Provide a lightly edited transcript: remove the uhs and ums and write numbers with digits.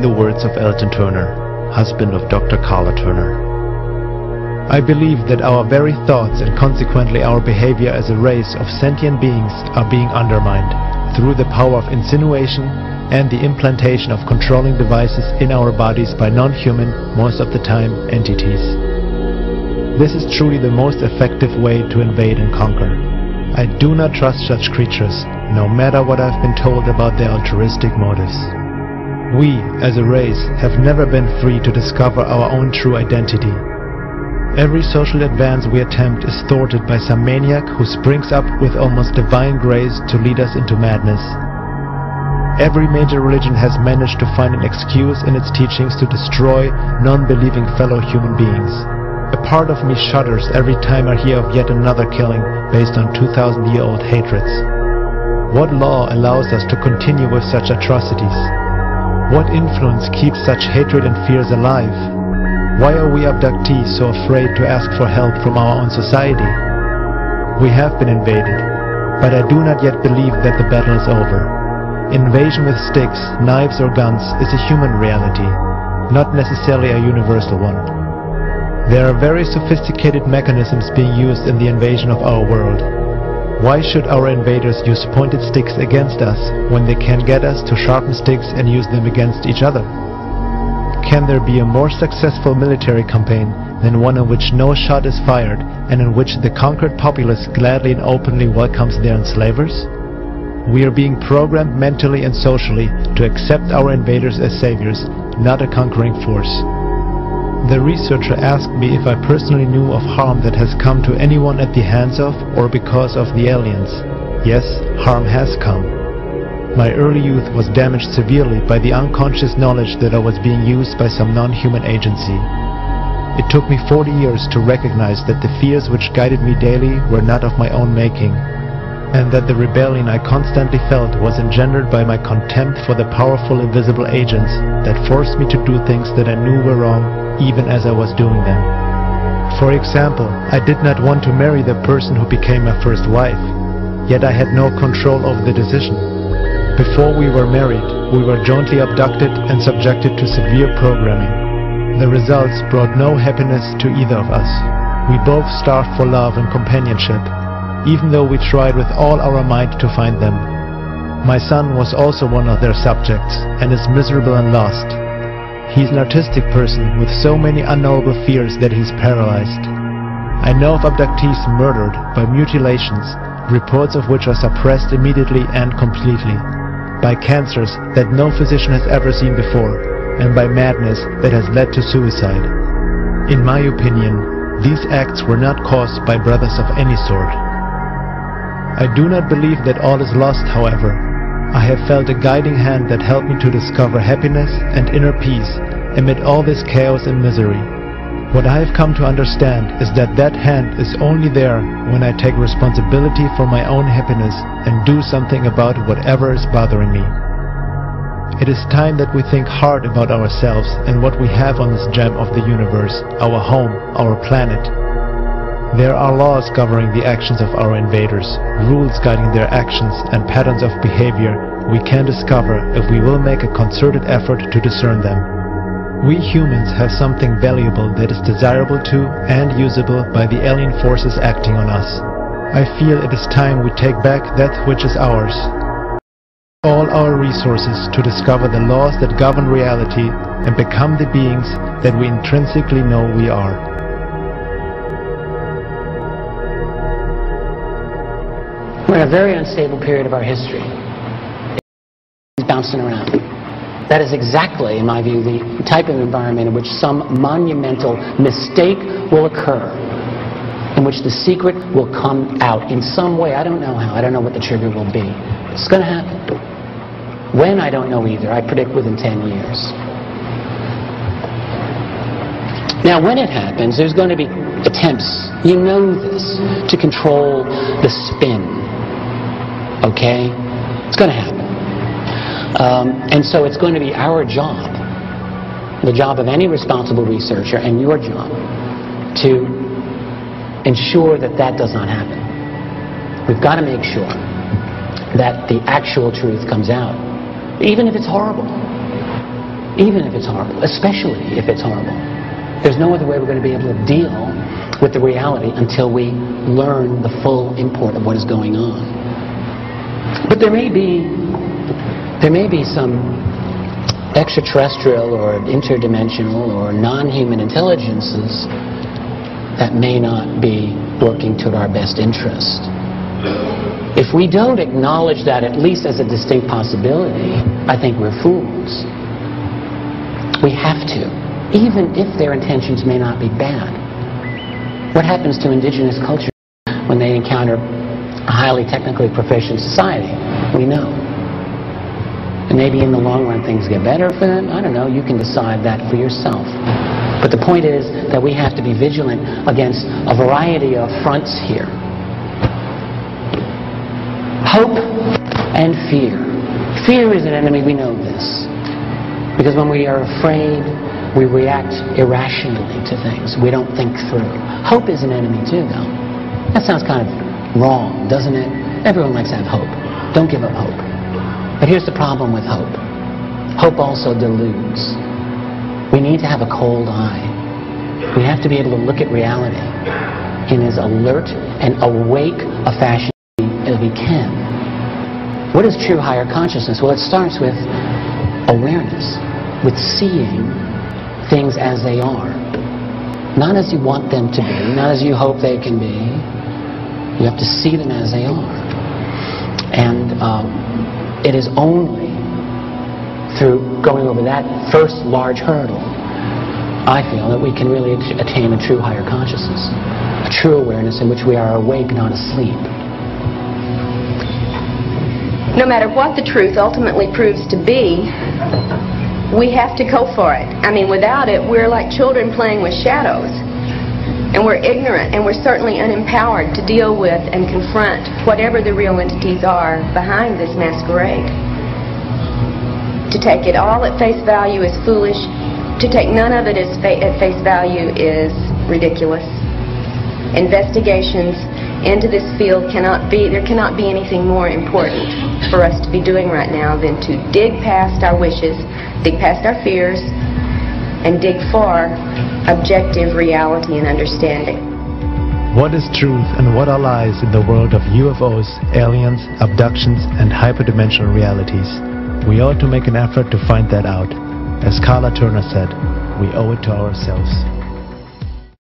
the words of Elton Turner, husband of Dr. Carla Turner. I believe that our very thoughts and consequently our behavior as a race of sentient beings are being undermined through the power of insinuation and the implantation of controlling devices in our bodies by non-human, most of the time, entities. This is truly the most effective way to invade and conquer. I do not trust such creatures, no matter what I've been told about their altruistic motives. We, as a race, have never been free to discover our own true identity. Every social advance we attempt is thwarted by some maniac who springs up with almost divine grace to lead us into madness. Every major religion has managed to find an excuse in its teachings to destroy non-believing fellow human beings. A part of me shudders every time I hear of yet another killing based on 2,000-year-old hatreds. What law allows us to continue with such atrocities? What influence keeps such hatred and fears alive? Why are we abductees so afraid to ask for help from our own society? We have been invaded, but I do not yet believe that the battle is over. Invasion with sticks, knives or guns is a human reality, not necessarily a universal one. There are very sophisticated mechanisms being used in the invasion of our world. Why should our invaders use pointed sticks against us when they can get us to sharpen sticks and use them against each other? Can there be a more successful military campaign than one in which no shot is fired and in which the conquered populace gladly and openly welcomes their enslavers? We are being programmed mentally and socially to accept our invaders as saviors, not a conquering force. The researcher asked me if I personally knew of harm that has come to anyone at the hands of or because of the aliens. Yes, harm has come. My early youth was damaged severely by the unconscious knowledge that I was being used by some non-human agency. It took me 40 years to recognize that the fears which guided me daily were not of my own making, and that the rebellion I constantly felt was engendered by my contempt for the powerful invisible agents that forced me to do things that I knew were wrong even as I was doing them. For example, I did not want to marry the person who became my first wife, yet I had no control over the decision. Before we were married, we were jointly abducted and subjected to severe programming. The results brought no happiness to either of us. We both starved for love and companionship, even though we tried with all our might to find them. My son was also one of their subjects and is miserable and lost. He's an artistic person with so many unknowable fears that he's paralyzed. I know of abductees murdered by mutilations, reports of which are suppressed immediately and completely, by cancers that no physician has ever seen before, and by madness that has led to suicide. In my opinion, these acts were not caused by brothers of any sort. I do not believe that all is lost, however. I have felt a guiding hand that helped me to discover happiness and inner peace amid all this chaos and misery. What I have come to understand is that that hand is only there when I take responsibility for my own happiness and do something about whatever is bothering me. It is time that we think hard about ourselves and what we have on this gem of the universe, our home, our planet. There are laws governing the actions of our invaders, rules guiding their actions, and patterns of behavior we can discover if we will make a concerted effort to discern them. We humans have something valuable that is desirable to and usable by the alien forces acting on us. I feel it is time we take back that which is ours. All our resources to discover the laws that govern reality and become the beings that we intrinsically know we are. We're in a very unstable period of our history. It's bouncing around. That is exactly, in my view, the type of environment in which some monumental mistake will occur, in which the secret will come out in some way. I don't know how. I don't know what the trigger will be. It's going to happen. When, I don't know either. I predict within 10 years. Now, when it happens, there's going to be attempts, you know this, to control the spin. Okay? It's going to happen. And so it's going to be our job, the job of any responsible researcher, and your job, to ensure that that does not happen. We've got to make sure that the actual truth comes out, even if it's horrible. even if it's horrible, especially if it's horrible. There's no other way we're going to be able to deal with the reality until we learn the full import of what is going on. But there may be some extraterrestrial or interdimensional or non-human intelligences that may not be working toward our best interest. If we don't acknowledge that at least as a distinct possibility, I think we're fools. We have to, even if their intentions may not be bad. What happens to indigenous culture when they encounter a highly technically proficient society? We know. And maybe in the long run things get better for them. I don't know. You can decide that for yourself. But the point is that we have to be vigilant against a variety of fronts here. Hope and fear. Fear is an enemy, we know this. Because when we are afraid, we react irrationally to things. We don't think through. Hope is an enemy too, though. That sounds kind of wrong, doesn't it? Everyone likes to have hope. Don't give up hope. But here's the problem with hope. Hope also deludes. We need to have a cold eye. We have to be able to look at reality in as alert and awake a fashion as we can. What is true higher consciousness? Well, it starts with awareness, with seeing things as they are. Not as you want them to be, not as you hope they can be. You have to see them as they are. And it is only through going over that first large hurdle, I feel, that we can really attain a true higher consciousness, a true awareness in which we are awake, not asleep. No matter what the truth ultimately proves to be, we have to go for it. I mean, without it, we're like children playing with shadows. And we're ignorant, and we're certainly unempowered to deal with and confront whatever the real entities are behind this masquerade. To take it all at face value is foolish. To take none of it at face value is ridiculous. Investigations into this field there cannot be anything more important for us to be doing right now than to dig past our wishes, dig past our fears, and dig for objective reality and understanding. What is truth and what are lies in the world of UFOs, aliens, abductions, and hyperdimensional realities? We ought to make an effort to find that out. As Carla Turner said, we owe it to ourselves.